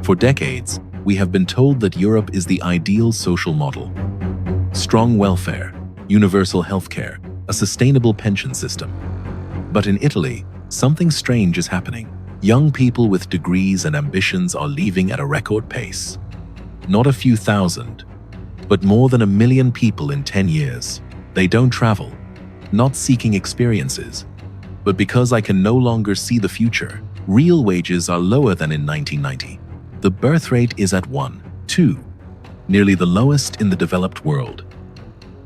For decades, we have been told that Europe is the ideal social model. Strong welfare, universal healthcare, a sustainable pension system. But in Italy, something strange is happening. Young people with degrees and ambitions are leaving at a record pace. Not a few thousand, but more than 1 million people in 10 years. They don't travel, not seeking experiences, but because I can no longer see the future. Real wages are lower than in 1990. The birth rate is at 1.2, nearly the lowest in the developed world.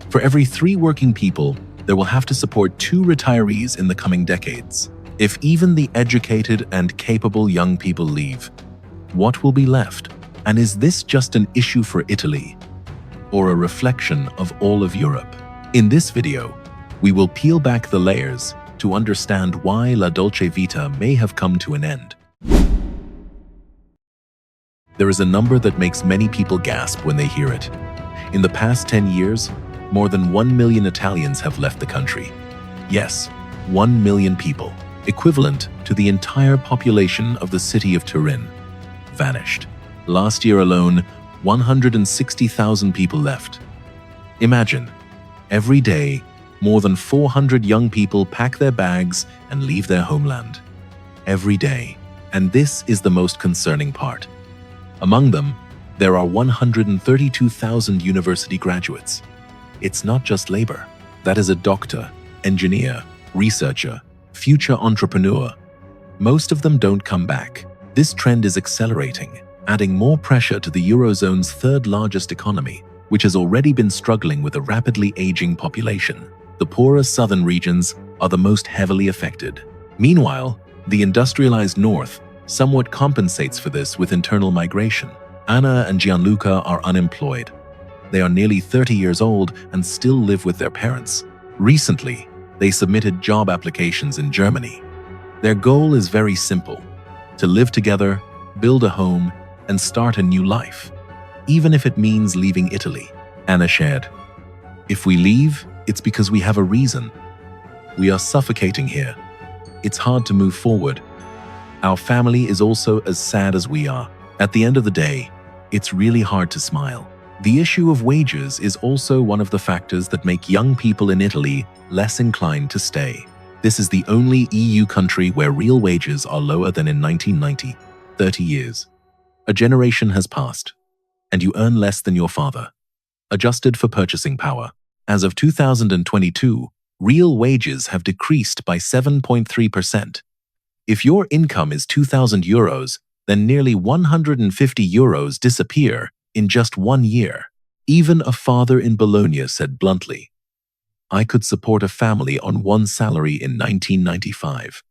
For every 3 working people, there will have to support 2 retirees in the coming decades. If even the educated and capable young people leave, what will be left? And is this just an issue for Italy, or a reflection of all of Europe? In this video, we will peel back the layers to understand why La Dolce Vita may have come to an end. There is a number that makes many people gasp when they hear it. In the past 10 years, more than 1 million Italians have left the country. Yes, 1 million people, equivalent to the entire population of the city of Turin, vanished. Last year alone, 160,000 people left. Imagine, every day, more than 400 young people pack their bags and leave their homeland. Every day. And this is the most concerning part. Among them, there are 132,000 university graduates. It's not just labor. That is a doctor, engineer, researcher, future entrepreneur. Most of them don't come back. This trend is accelerating, adding more pressure to the Eurozone's 3rd largest economy, which has already been struggling with a rapidly aging population. The poorer southern regions are the most heavily affected. Meanwhile, the industrialized north somewhat compensates for this with internal migration. Anna and Gianluca are unemployed. They are nearly 30 years old and still live with their parents. Recently, they submitted job applications in Germany. Their goal is very simple: to live together, build a home, and start a new life, even if it means leaving Italy. Anna shared, "If we leave, it's because we have a reason. We are suffocating here. It's hard to move forward. Our family is also as sad as we are. At the end of the day, it's really hard to smile." The issue of wages is also one of the factors that make young people in Italy less inclined to stay. This is the only EU country where real wages are lower than in 1990, 30 years. A generation has passed, and you earn less than your father. Adjusted for purchasing power. As of 2022, real wages have decreased by 7.3%. If your income is 2,000 euros, then nearly 150 euros disappear in just 1 year. Even a father in Bologna said bluntly, "I could support a family on 1 salary in 1995.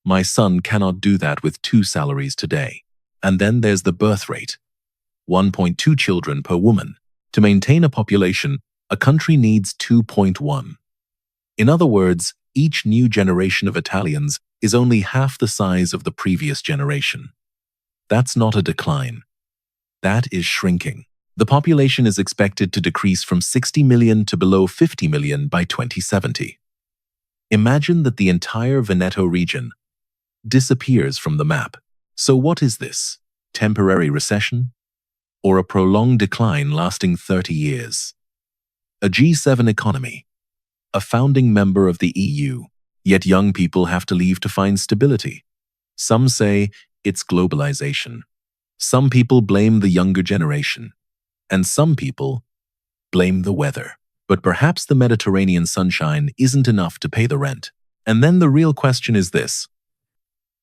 My son cannot do that with 2 salaries today." And then there's the birth rate. 1.2 children per woman. To maintain a population, a country needs 2.1. In other words, each new generation of Italians is only half the size of the previous generation. That's not a decline. That is shrinking. The population is expected to decrease from 60 million to below 50 million by 2070. Imagine that the entire Veneto region disappears from the map. So what is this? Temporary recession? Or a prolonged decline lasting 30 years? A G7 economy, a founding member of the EU, yet young people have to leave to find stability. Some say it's globalization. Some people blame the younger generation. And some people blame the weather. But perhaps the Mediterranean sunshine isn't enough to pay the rent. And then the real question is this: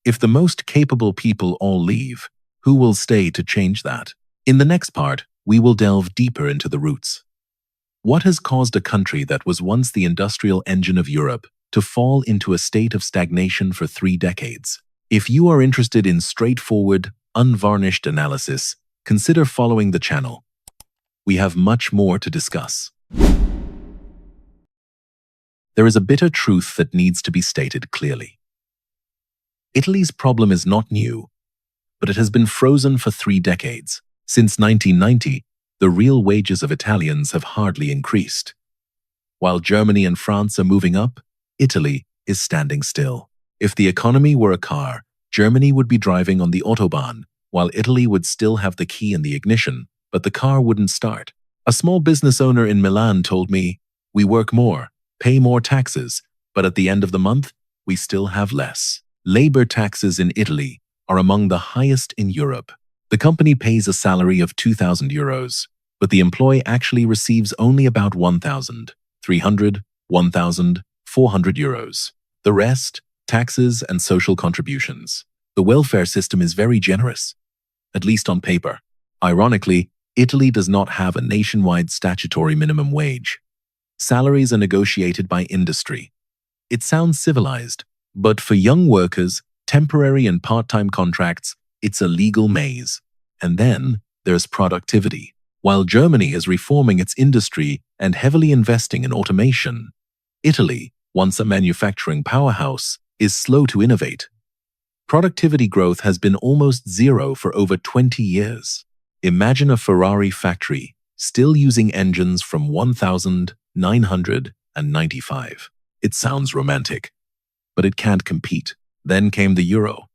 if the most capable people all leave, who will stay to change that? In the next part, we will delve deeper into the roots. What has caused a country that was once the industrial engine of Europe to fall into a state of stagnation for 3 decades? If you are interested in straightforward, unvarnished analysis, consider following the channel. We have much more to discuss. There is a bitter truth that needs to be stated clearly. Italy's problem is not new, but it has been frozen for 3 decades. Since 1990, the real wages of Italians have hardly increased. While Germany and France are moving up, Italy is standing still. If the economy were a car, Germany would be driving on the Autobahn, while Italy would still have the key in the ignition, but the car wouldn't start. A small business owner in Milan told me, "We work more, pay more taxes, but at the end of the month, we still have less." Labor taxes in Italy are among the highest in Europe. The company pays a salary of €2,000, but the employee actually receives only about €1,300, €1,400. The rest, taxes and social contributions. The welfare system is very generous, at least on paper. Ironically, Italy does not have a nationwide statutory minimum wage. Salaries are negotiated by industry. It sounds civilized, but for young workers, temporary and part-time contracts, it's a legal maze. And then there's productivity. While Germany is reforming its industry and heavily investing in automation, Italy, once a manufacturing powerhouse, is slow to innovate. Productivity growth has been almost zero for over 20 years. Imagine a Ferrari factory still using engines from 1995. It sounds romantic, but it can't compete. Then came the euro.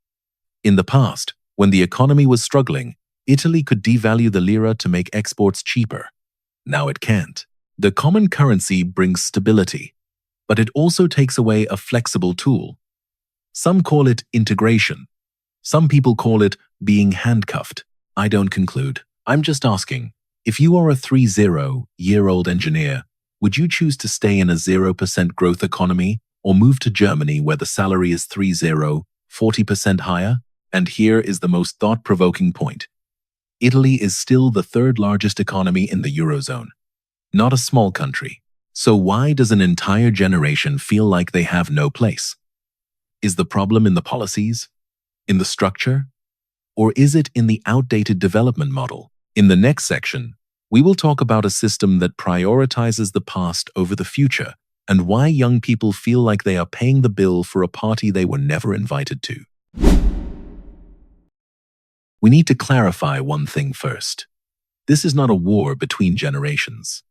In the past, when the economy was struggling, Italy could devalue the lira to make exports cheaper. Now it can't. The common currency brings stability, but it also takes away a flexible tool. Some call it integration. Some people call it being handcuffed. I don't conclude. I'm just asking, if you are a 30-year-old engineer, would you choose to stay in a 0% growth economy or move to Germany where the salary is 40% higher? And here is the most thought-provoking point. Italy is still the third largest economy in the Eurozone, not a small country. So why does an entire generation feel like they have no place? Is the problem in the policies? In the structure? Or is it in the outdated development model? In the next section, we will talk about a system that prioritizes the past over the future and why young people feel like they are paying the bill for a party they were never invited to. We need to clarify one thing first. This is not a war between generations.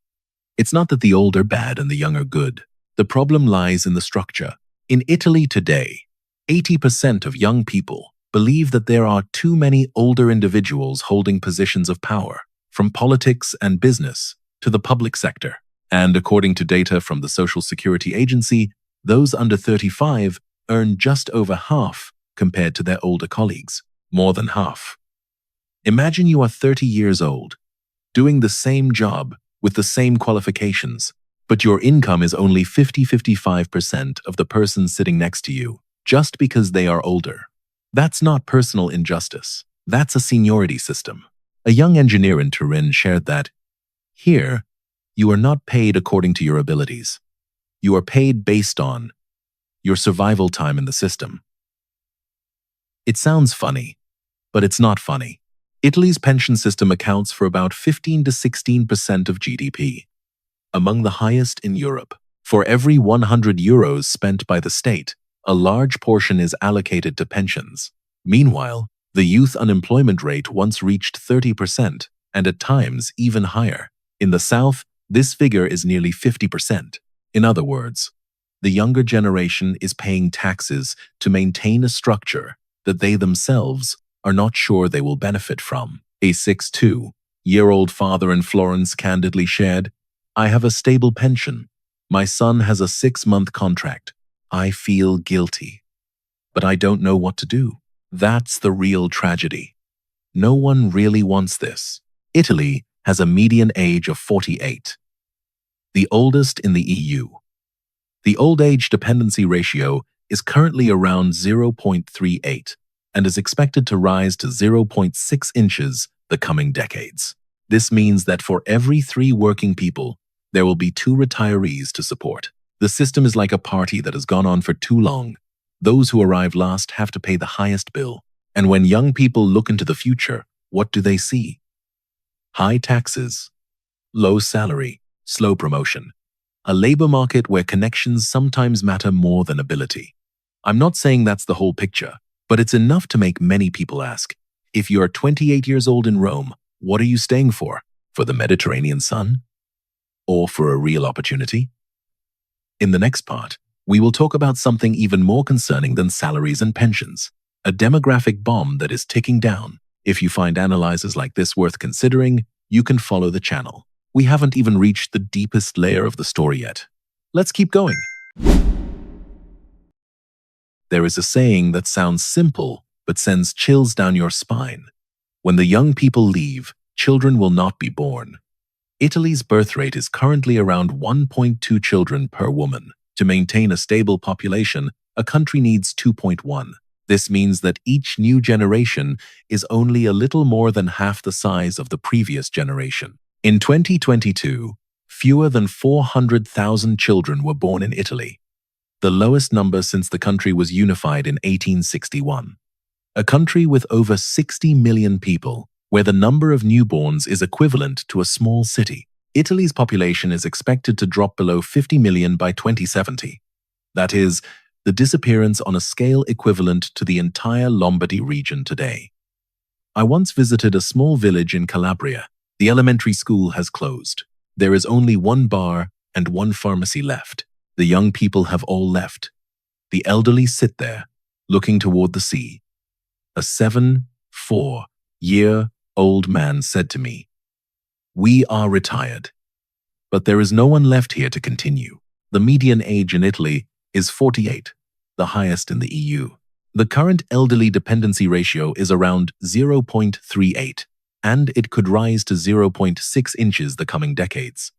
It's not that the old are bad and the young are good. The problem lies in the structure. In Italy today, 80% of young people believe that there are too many older individuals holding positions of power, from politics and business to the public sector. And according to data from the Social Security Agency, those under 35 earn just over half compared to their older colleagues, more than half. Imagine you are 30 years old, doing the same job with the same qualifications, but your income is only 55% of the person sitting next to you, just because they are older. That's not personal injustice. That's a seniority system. A young engineer in Turin shared that, "Here, you are not paid according to your abilities. You are paid based on your survival time in the system." It sounds funny, but it's not funny. Italy's pension system accounts for about 15 to 16% of GDP, among the highest in Europe. For every €100 spent by the state, a large portion is allocated to pensions. Meanwhile, the youth unemployment rate once reached 30%, and at times even higher. In the South, this figure is nearly 50%. In other words, the younger generation is paying taxes to maintain a structure that they themselves are not sure they will benefit from. A 62-year-old father in Florence candidly shared, "I have a stable pension. My son has a 6-month contract. I feel guilty, but I don't know what to do." That's the real tragedy. No one really wants this. Italy has a median age of 48, the oldest in the EU. The old age dependency ratio is currently around 0.38 and is expected to rise to 0.6 inches the coming decades. This means that for every 3 working people, there will be 2 retirees to support. The system is like a party that has gone on for too long. Those who arrive last have to pay the highest bill. And when young people look into the future, what do they see? High taxes, low salary, slow promotion. A labor market where connections sometimes matter more than ability. I'm not saying that's the whole picture, but it's enough to make many people ask, if you're 28 years old in Rome, what are you staying for? For the Mediterranean sun? Or for a real opportunity? In the next part, we will talk about something even more concerning than salaries and pensions, a demographic bomb that is ticking down. If you find analyses like this worth considering, you can follow the channel. We haven't even reached the deepest layer of the story yet. Let's keep going. There is a saying that sounds simple, but sends chills down your spine. When the young people leave, children will not be born. Italy's birth rate is currently around 1.2 children per woman. To maintain a stable population, a country needs 2.1. This means that each new generation is only a little more than half the size of the previous generation. In 2022, fewer than 400,000 children were born in Italy, the lowest number since the country was unified in 1861. A country with over 60 million people, where the number of newborns is equivalent to a small city. Italy's population is expected to drop below 50 million by 2070. That is, the disappearance on a scale equivalent to the entire Lombardy region today. I once visited a small village in Calabria. The elementary school has closed. There is only one bar and one pharmacy left. The young people have all left. The elderly sit there, looking toward the sea. A 74-year-old man said to me, "We are retired, but there is no one left here to continue." The median age in Italy is 48, the highest in the EU. The current elderly dependency ratio is around 0.38, and it could rise to 0.6 inches the coming decades.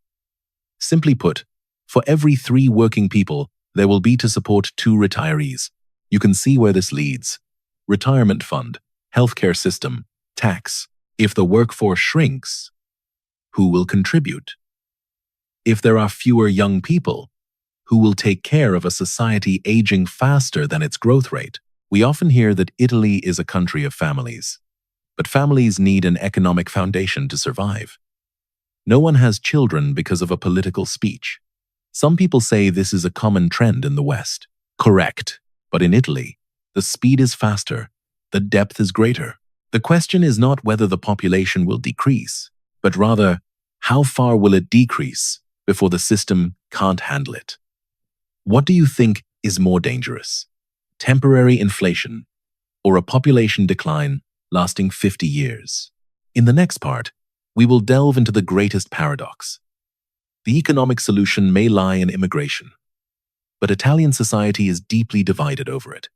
Simply put, for every 3 working people, there will be to support 2 retirees. You can see where this leads. Retirement fund, healthcare system, tax. If the workforce shrinks, who will contribute? If there are fewer young people, who will take care of a society aging faster than its growth rate? We often hear that Italy is a country of families, but families need an economic foundation to survive. No one has children because of a political speech. Some people say this is a common trend in the West. Correct, but in Italy, the speed is faster, the depth is greater. The question is not whether the population will decrease, but rather, how far will it decrease before the system can't handle it? What do you think is more dangerous? Temporary inflation or a population decline lasting 50 years? In the next part, we will delve into the greatest paradox. The economic solution may lie in immigration, but Italian society is deeply divided over it.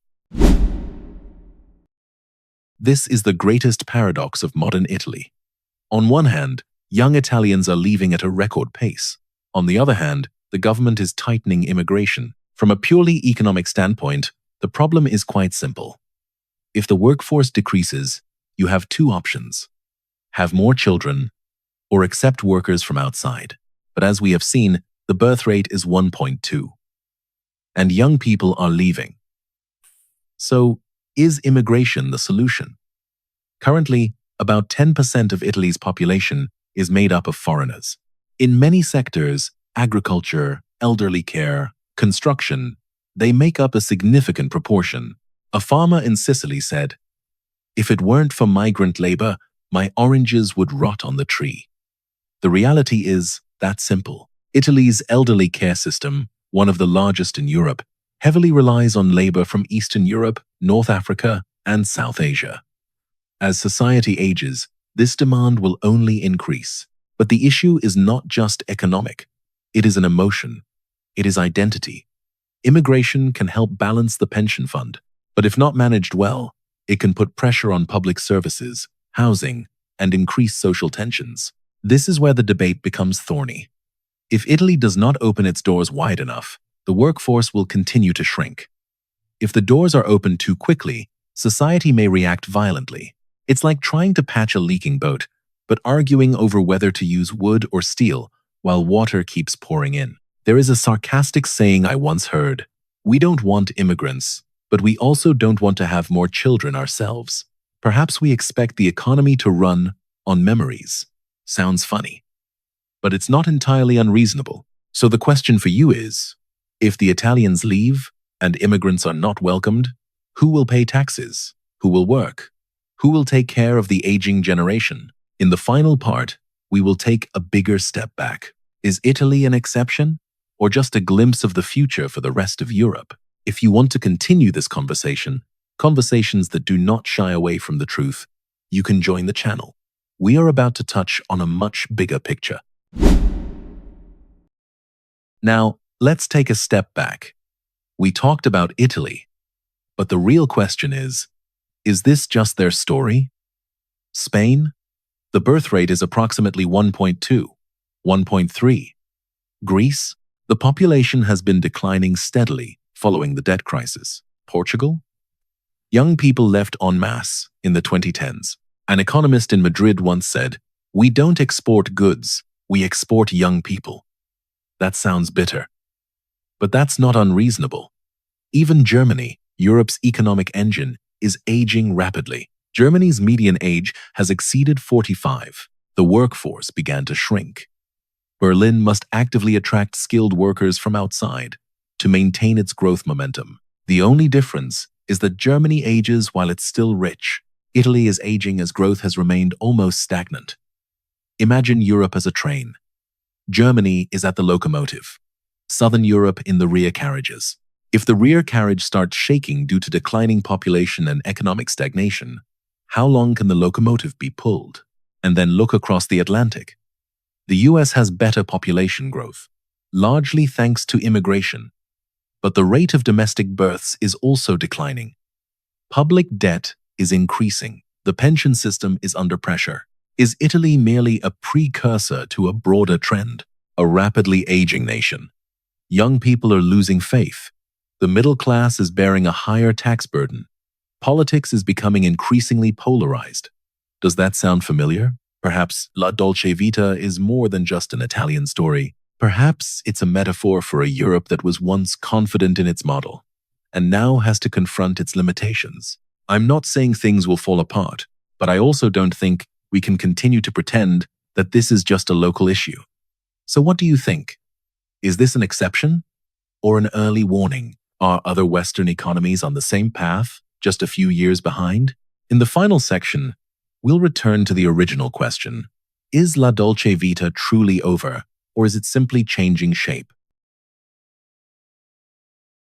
This is the greatest paradox of modern Italy. On one hand, young Italians are leaving at a record pace. On the other hand, the government is tightening immigration. From a purely economic standpoint, the problem is quite simple. If the workforce decreases, you have 2 options: have more children or accept workers from outside. But as we have seen, the birth rate is 1.2. And young people are leaving. So, is immigration the solution? Currently, about 10% of Italy's population is made up of foreigners. In many sectors, agriculture, elderly care, construction, they make up a significant proportion. A farmer in Sicily said, "If it weren't for migrant labor, my oranges would rot on the tree." The reality is that simple. Italy's elderly care system, one of the largest in Europe, heavily relies on labor from Eastern Europe, North Africa, and South Asia. As society ages, this demand will only increase. But the issue is not just economic. It is an emotion. It is identity. Immigration can help balance the pension fund, but if not managed well, it can put pressure on public services, housing, and increase social tensions. This is where the debate becomes thorny. If Italy does not open its doors wide enough, the workforce will continue to shrink. If the doors are opened too quickly, society may react violently. It's like trying to patch a leaking boat, but arguing over whether to use wood or steel while water keeps pouring in. There is a sarcastic saying I once heard: "We don't want immigrants, but we also don't want to have more children ourselves." Perhaps we expect the economy to run on memories. Sounds funny, but it's not entirely unreasonable. So the question for you is, if the Italians leave and immigrants are not welcomed, who will pay taxes? Who will work? Who will take care of the aging generation? In the final part, we will take a bigger step back. Is Italy an exception, or just a glimpse of the future for the rest of Europe? If you want to continue this conversation, conversations that do not shy away from the truth, you can join the channel. We are about to touch on a much bigger picture. Now, let's take a step back. We talked about Italy, but the real question is this just their story? Spain? The birth rate is approximately 1.2, 1.3. Greece? The population has been declining steadily following the debt crisis. Portugal? Young people left en masse in the 2010s. An economist in Madrid once said, "We don't export goods, we export young people." That sounds bitter. But that's not unreasonable. Even Germany, Europe's economic engine, is aging rapidly. Germany's median age has exceeded 45. The workforce began to shrink. Berlin must actively attract skilled workers from outside to maintain its growth momentum. The only difference is that Germany ages while it's still rich. Italy is aging as growth has remained almost stagnant. Imagine Europe as a train. Germany is at the locomotive. Southern Europe in the rear carriages. If the rear carriage starts shaking due to declining population and economic stagnation, how long can the locomotive be pulled? And then look across the Atlantic. The US has better population growth, largely thanks to immigration. But the rate of domestic births is also declining. Public debt is increasing. The pension system is under pressure. Is Italy merely a precursor to a broader trend? A rapidly aging nation. Young people are losing faith. The middle class is bearing a higher tax burden. Politics is becoming increasingly polarized. Does that sound familiar? Perhaps La Dolce Vita is more than just an Italian story. Perhaps it's a metaphor for a Europe that was once confident in its model and now has to confront its limitations. I'm not saying things will fall apart, but I also don't think we can continue to pretend that this is just a local issue. So what do you think? Is this an exception or an early warning? Are other Western economies on the same path, just a few years behind? In the final section, we'll return to the original question. Is La Dolce Vita truly over, or is it simply changing shape?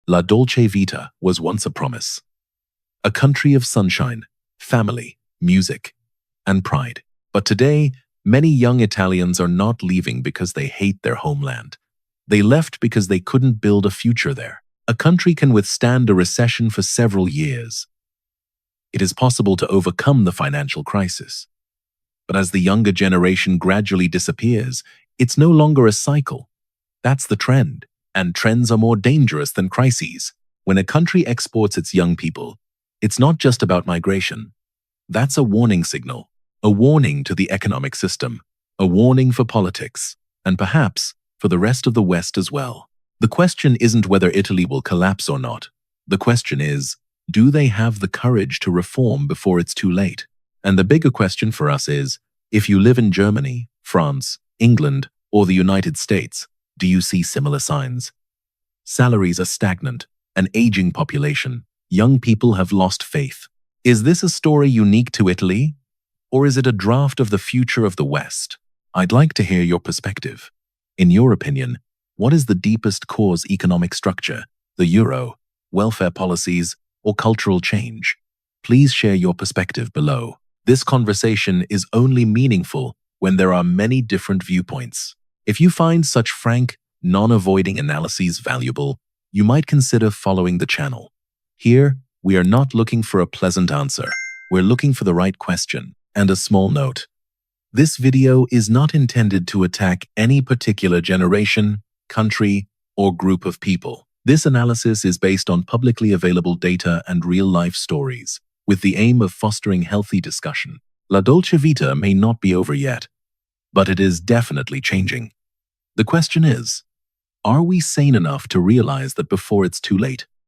La Dolce Vita was once a promise. A country of sunshine, family, music, and pride. But today, many young Italians are not leaving because they hate their homeland. They left because they couldn't build a future there. A country can withstand a recession for several years. It is possible to overcome the financial crisis. But as the younger generation gradually disappears, it's no longer a cycle. That's the trend. And trends are more dangerous than crises. When a country exports its young people, it's not just about migration. That's a warning signal. A warning to the economic system. A warning for politics. And perhaps for the rest of the West as well. The question isn't whether Italy will collapse or not. The question is, do they have the courage to reform before it's too late? And the bigger question for us is, if you live in Germany, France, England, or the United States, do you see similar signs? Salaries are stagnant, an aging population. Young people have lost faith. Is this a story unique to Italy? Or is it a draft of the future of the West? I'd like to hear your perspective. In your opinion, what is the deepest cause economic structure, the euro, welfare policies, or cultural change? Please share your perspective below. This conversation is only meaningful when there are many different viewpoints. If you find such frank, non-avoiding analyses valuable, you might consider following the channel. Here, we are not looking for a pleasant answer. We're looking for the right question. And a small note. This video is not intended to attack any particular generation, country, or group of people. This analysis is based on publicly available data and real-life stories, with the aim of fostering healthy discussion. La Dolce Vita may not be over yet, but it is definitely changing. The question is, are we sane enough to realize that before it's too late?